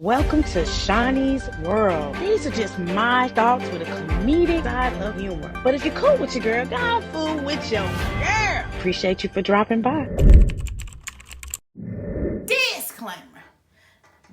Welcome to Shaunie's World. These are just my thoughts with a comedic side of humor. But if you're cool with your girl, go fool with your girl. Appreciate you for dropping by. Disclaimer.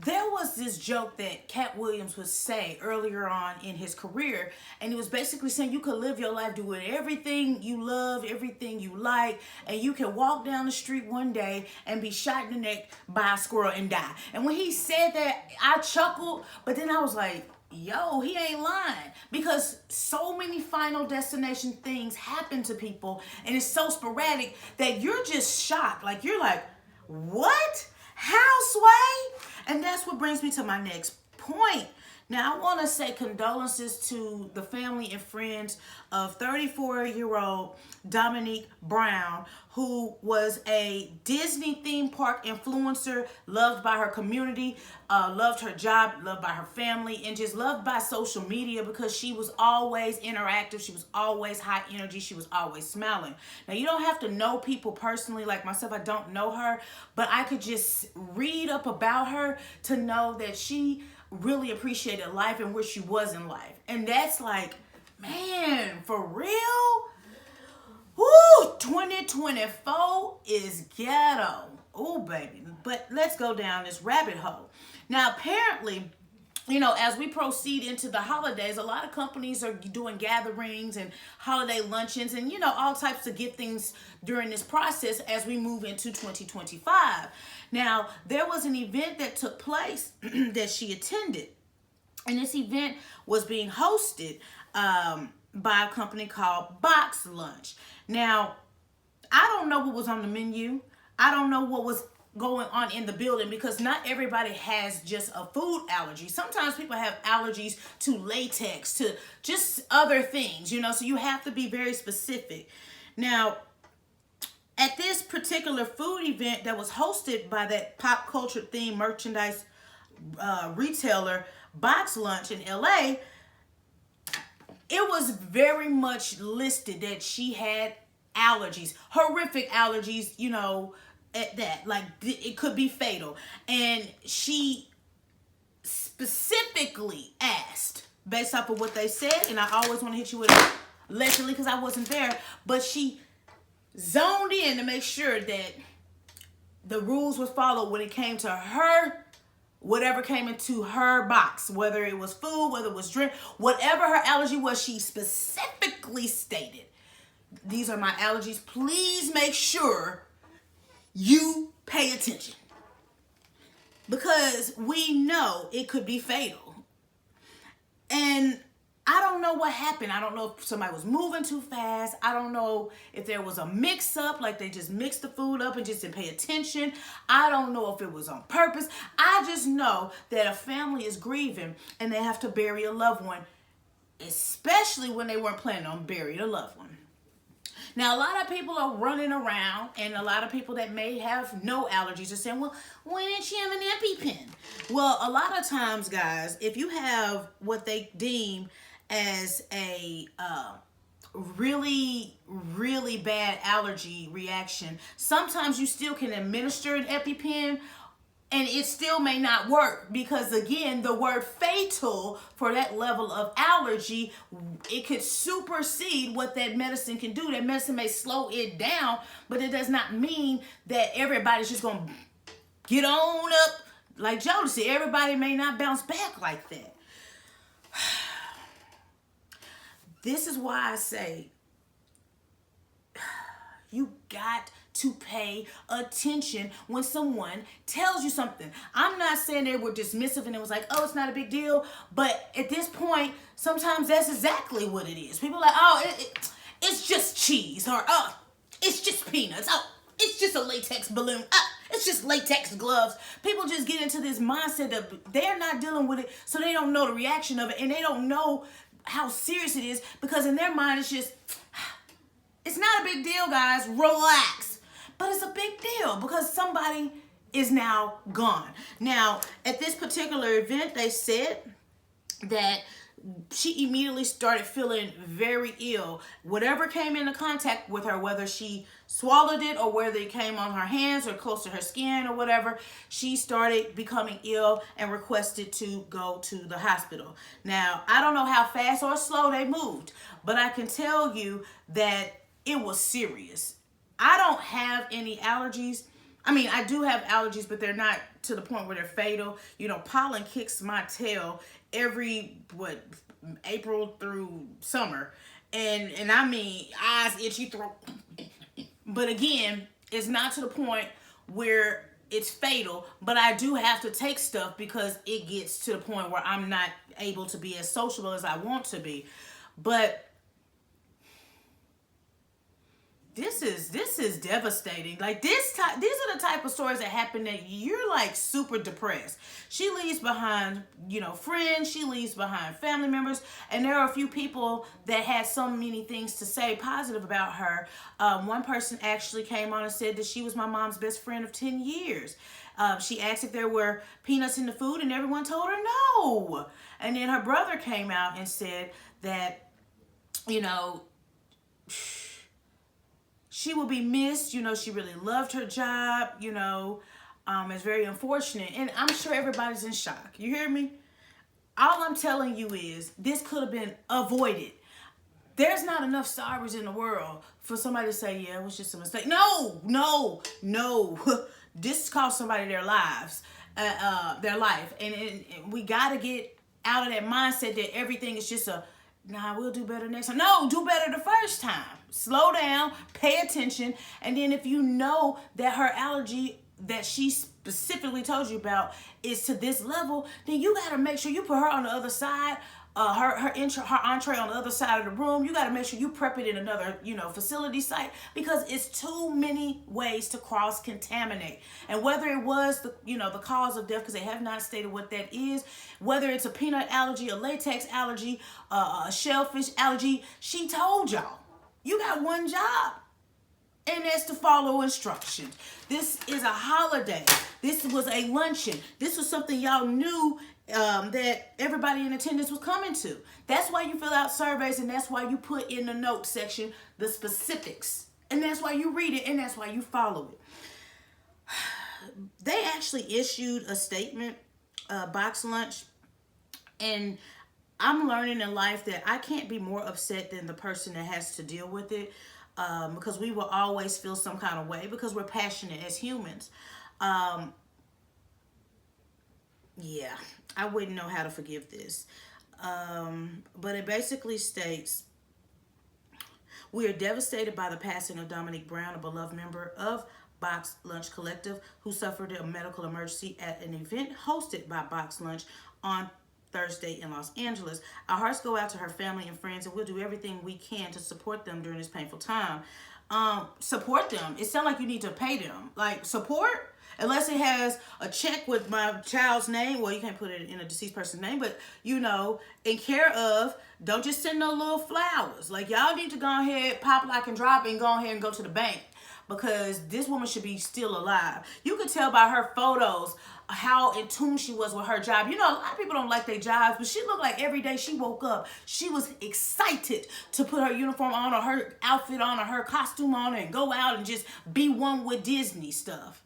There was this joke that Cat Williams would say earlier on in his career, and he was basically saying you could live your life doing everything you love, everything you like, and you can walk down the street one day and be shot in the neck by a squirrel and die. And when he said that, I chuckled, but then I was like, yo, he ain't lying, because so many Final Destination things happen to people, and it's so sporadic that you're just shocked. Like, you're like, what? How, Sway? And that's what brings me to my next point. Now, I want to say condolences to the family and friends of 34-year-old Dominique Brown, who was a Disney theme park influencer, loved by her community, loved her job, loved by her family, and just loved by social media because she was always interactive. She was always high energy. She was always smiling. Now, you don't have to know people personally. Like myself, I don't know her, but I could just read up about her to know that she really appreciated life and where she was in life. And that's like, man, for real? Woo, 2024 is ghetto. Oh, baby. But let's go down this rabbit hole. Now, apparently, you know, as we proceed into the holidays, a lot of companies are doing gatherings and holiday luncheons and, you know, all types of giftings during this process as we move into 2025. Now, there was an event that took place that she attended, and this event was being hosted by a company called BoxLunch. Now, I don't know what was on the menu. I don't know what was going on in the building, because not everybody has just a food allergy. Sometimes people have allergies to latex, to just other things, you know, so you have to be very specific. Now, at this particular food event that was hosted by that pop culture themed merchandise retailer, BoxLunch in LA, it was very much listed that she had allergies, horrific allergies, you know, at that, like it could be fatal. And she specifically asked, based off of what they said, and I always want to hit you with it allegedly because I wasn't there, but she zoned in to make sure that the rules was followed when it came to her, whatever came into her box, whether it was food, whether it was drink, whatever her allergy was, she specifically stated, these are my allergies. Please make sure you pay attention, because we know it could be fatal. And I don't know what happened. I don't know if somebody was moving too fast. I don't know if there was a mix-up, like they just mixed the food up and just didn't pay attention. I don't know if it was on purpose. I just know that a family is grieving and they have to bury a loved one, especially when they weren't planning on burying a loved one. Now, a lot of people are running around, and a lot of people that may have no allergies are saying, well, why didn't she have an EpiPen? Well, a lot of times, guys, if you have what they deem as a really, really bad allergy reaction, sometimes you still can administer an EpiPen, and it still may not work, because again, the word fatal for that level of allergy, it could supersede what that medicine can do. That medicine may slow it down, but it does not mean that everybody's just going to get on up. Like Jody said, everybody may not bounce back like that. This is why I say you got to pay attention when someone tells you something. I'm not saying they were dismissive and it was like, oh, it's not a big deal. But at this point, sometimes that's exactly what it is. People are like, oh, it's just cheese. Or, oh, it's just peanuts. Oh, it's just a latex balloon. Oh, it's just latex gloves. People just get into this mindset that they're not dealing with it, so they don't know the reaction of it. And they don't know how serious it is, because in their mind, it's just, it's not a big deal, guys. Relax. But it's a big deal because somebody is now gone. Now, at this particular event, they said that she immediately started feeling very ill. Whatever came into contact with her, whether she swallowed it or whether it came on her hands or close to her skin or whatever, she started becoming ill and requested to go to the hospital. Now, I don't know how fast or slow they moved, but I can tell you that it was serious. I don't have any allergies. I mean, I do have allergies, but they're not to the point where they're fatal. You know, pollen kicks my tail every, April through summer. And I mean, eyes itchy, throat. But again, it's not to the point where it's fatal, but I do have to take stuff because it gets to the point where I'm not able to be as sociable as I want to be. But this is devastating. Like these are the type of stories that happen that you're like super depressed. She leaves behind, friends. She leaves behind family members, and there are a few people that had so many things to say positive about her. One person actually came on and said that she was my mom's best friend of 10 years. She asked if there were peanuts in the food, and everyone told her no. And then her brother came out and said that, she will be missed. She really loved her job. It's very unfortunate. And I'm sure everybody's in shock. You hear me? All I'm telling you is this could have been avoided. There's not enough sorries in the world for somebody to say, yeah, it was just a mistake. No. This cost somebody their life. And we got to get out of that mindset that everything is just we'll do better next time. No, do better the first time. Slow down, pay attention, and then if you know that her allergy that she specifically told you about is to this level, then you got to make sure you put her on the other side, her entree on the other side of the room. You got to make sure you prep it in another, facility site, because it's too many ways to cross-contaminate. And whether it was the cause of death, because they have not stated what that is, whether it's a peanut allergy, a latex allergy, a shellfish allergy, she told y'all, you got one job, and that's to follow instructions. This is a holiday. This was a luncheon. This was something y'all knew that everybody in attendance was coming to. That's why you fill out surveys, and that's why you put in the notes section the specifics. And that's why you read it, and that's why you follow it. They actually issued a statement, BoxLunch, and I'm learning in life that I can't be more upset than the person that has to deal with it, because we will always feel some kind of way because we're passionate as humans. Yeah, I wouldn't know how to forgive this. But it basically states, we are devastated by the passing of Dominique Brown, a beloved member of BoxLunch Collective, who suffered a medical emergency at an event hosted by BoxLunch on Thursday in Los Angeles. Our hearts go out to her family and friends, and we'll do everything we can to support them during this painful time. Support them. It sounds like you need to pay them. Like, support? Unless it has a check with my child's name. Well, you can't put it in a deceased person's name, but, in care of, don't just send no little flowers. Like, y'all need to go ahead, pop, lock, and drop, and go ahead and go to the bank, because this woman should be still alive. You could tell by her photos how in tune she was with her job. A lot of people don't like their jobs, but she looked like every day she woke up, she was excited to put her uniform on or her outfit on or her costume on and go out and just be one with Disney stuff.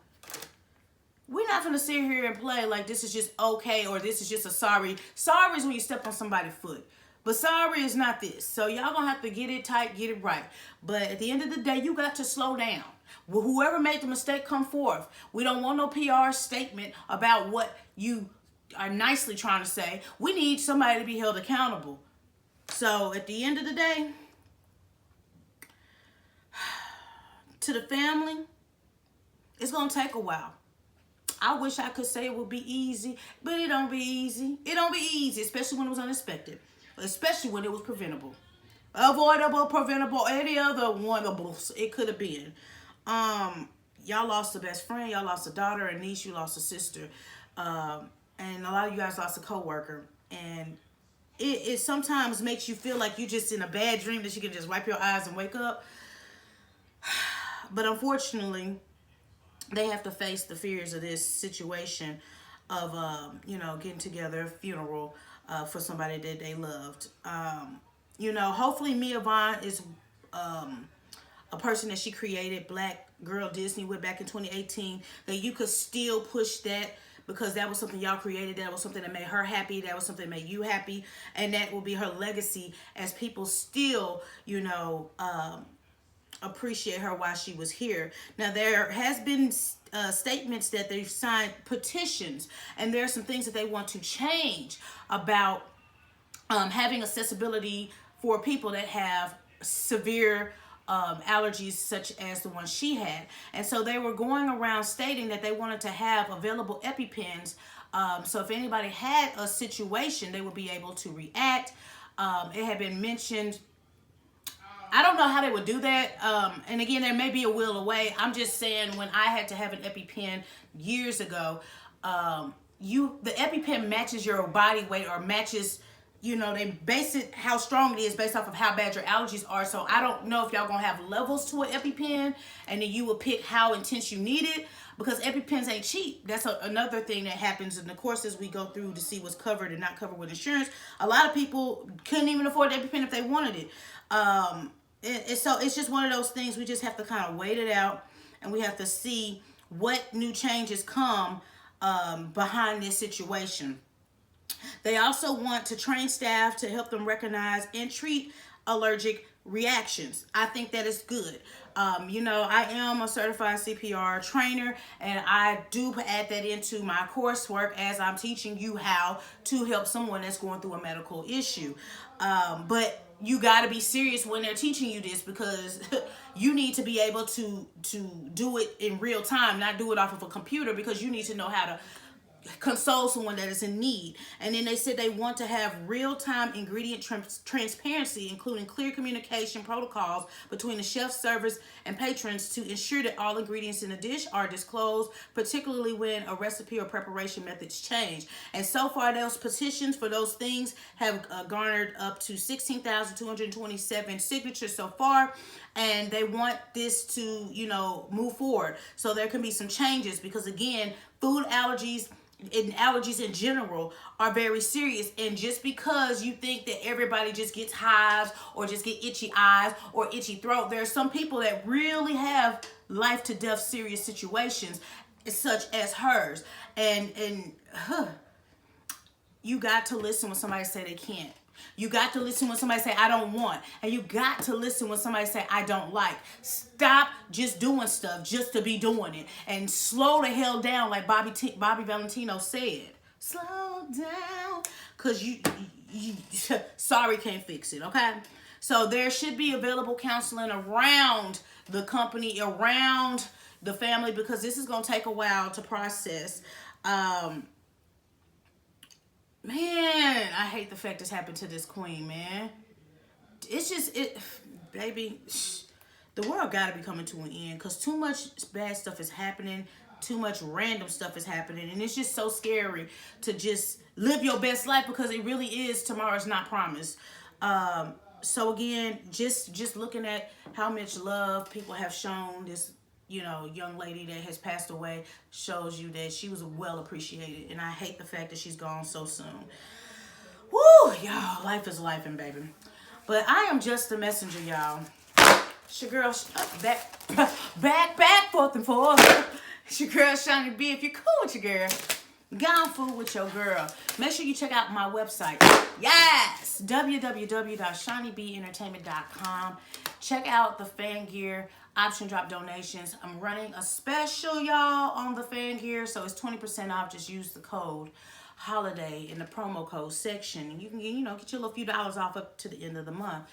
We're not going to sit here and play like this is just okay or this is just a sorry. Sorry is when you step on somebody's foot. But sorry is not this. So y'all going to have to get it tight, get it right. But at the end of the day, you got to slow down. Well, whoever made the mistake, come forth. We don't want no PR statement about what you are nicely trying to say. We need somebody to be held accountable. So at the end of the day, to the family, it's going to take a while. I wish I could say it would be easy, but it don't be easy. It don't be easy, especially when it was unexpected, especially when it was preventable. Avoidable, preventable, any other one of those it could have been. Y'all lost a best friend, y'all lost a daughter, a niece, you lost a sister, and a lot of you guys lost a coworker. And it sometimes makes you feel like you're just in a bad dream that you can just wipe your eyes and wake up. But unfortunately, they have to face the fears of this situation. you know, getting together, a funeral for somebody that they loved. You know, hopefully Mia Vaughn is a person that she created, Black Girl Disney, with back in 2018, that you could still push that, because that was something y'all created. That was something that made her happy. That was something that made you happy. And that will be her legacy as people still, you know, appreciate her while she was here. Now, there has been statements that they've signed petitions, and there are some things that they want to change about having accessibility for people that have severe allergies such as the one she had. And so they were going around stating that they wanted to have available EpiPens, so if anybody had a situation, they would be able to react. It had been mentioned, I don't know how they would do that. And again, there may be a will away. I'm just saying, when I had to have an EpiPen years ago, the EpiPen matches your body weight, or matches, you know, they base it, how strong it is, based off of how bad your allergies are. So I don't know if y'all gonna have levels to an EpiPen, and then you will pick how intense you need it, because EpiPens ain't cheap. That's another thing that happens in the courses we go through to see what's covered and not covered with insurance. A lot of people couldn't even afford the EpiPen if they wanted it. So it's just one of those things. We just have to kind of wait it out, and we have to see what new changes come behind this situation. They also want to train staff to help them recognize and treat allergic reactions. I think that is good. You know, I am a certified CPR trainer, and I do add that into my coursework as I'm teaching you how to help someone that's going through a medical issue. But you got to be serious when they're teaching you this, because you need to be able to do it in real time, not do it off of a computer, because you need to know how to console someone that is in need. And then they said they want to have real-time ingredient transparency, including clear communication protocols between the chef, servers, and patrons, to ensure that all ingredients in a dish are disclosed, particularly when a recipe or preparation methods change. And so far, those petitions for those things have garnered up to 16,227 signatures so far. And they want this to, you know, move forward, so there can be some changes, because again, food allergies and allergies in general are very serious. And just because you think that everybody just gets hives, or just get itchy eyes or itchy throat, there are some people that really have life to death serious situations, such as hers. And you got to listen when somebody say they can't. You got to listen when somebody say, I don't want. And you got to listen when somebody say, I don't like. Stop just doing stuff just to be doing it. And slow the hell down, like Bobby Valentino said. Slow down. Because you sorry can't fix it, okay? So there should be available counseling around the company, around the family, because this is going to take a while to process. Man, I hate the fact this happened to this queen, man. It's just, baby, the world got to be coming to an end, because too much bad stuff is happening. Too much random stuff is happening. And it's just so scary to just live your best life, because it really is, tomorrow's not promised. So again, just looking at how much love people have shown this, you know, young lady that has passed away, shows you that she was well appreciated. And I hate the fact that she's gone so soon. Woo, y'all, life is life, and baby. But I am just a messenger, y'all. It's your girl, back, forth and forth. It's your girl, Shaunie B. If you're cool with your girl, gone food with your girl, make sure you check out my website. Yes, www.shauniebeentertainment.com. Check out the fan gear, option drop donations. I'm running a special, y'all, on the fan gear, so it's 20% off. Just use the code holiday in the promo code section, and you can, you know, get your little few dollars off up to the end of the month.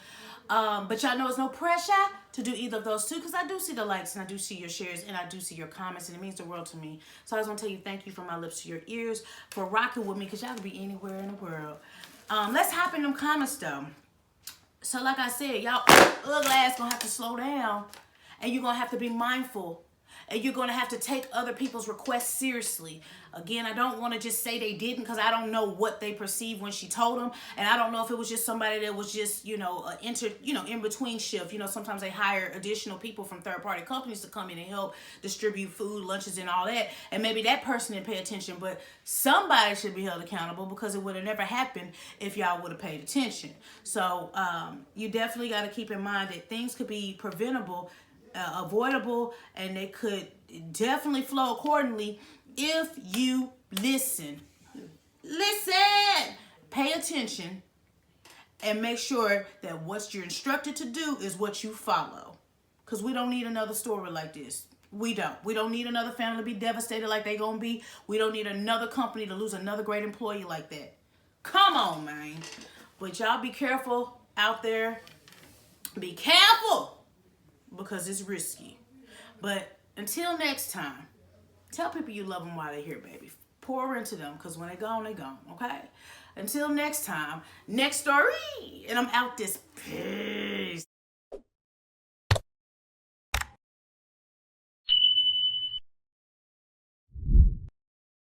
But y'all know it's no pressure to do either of those two, because I do see the likes, and I do see your shares, and I do see your comments, and it means the world to me. So I just want to tell you thank you from my lips to your ears for rocking with me, because y'all can be anywhere in the world. Let's hop in them comments, though. So like I said, y'all ugly ass gonna have to slow down, and you're gonna have to be mindful, and you're going to have to take other people's requests seriously. Again, I don't want to just say they didn't, because I don't know what they perceived when she told them, and I don't know if it was just somebody that was just, you know, in between shift. You know, sometimes they hire additional people from third-party companies to come in and help distribute food, lunches, and all that, and maybe that person didn't pay attention, but somebody should be held accountable, because it would have never happened if y'all would have paid attention. So you definitely got to keep in mind that things could be preventable, avoidable, and they could definitely flow accordingly if you listen, pay attention, and make sure that what you're instructed to do is what you follow. Because we don't need another story like this. We don't need another family to be devastated like they gonna be. We don't need another company to lose another great employee like that. Come on, man. But y'all be careful out there. Be careful, because it's risky. But until next time, tell people you love them while they're here, baby. Pour into them, because when they're gone, they're gone, okay? Until next time, next story, and I'm out this.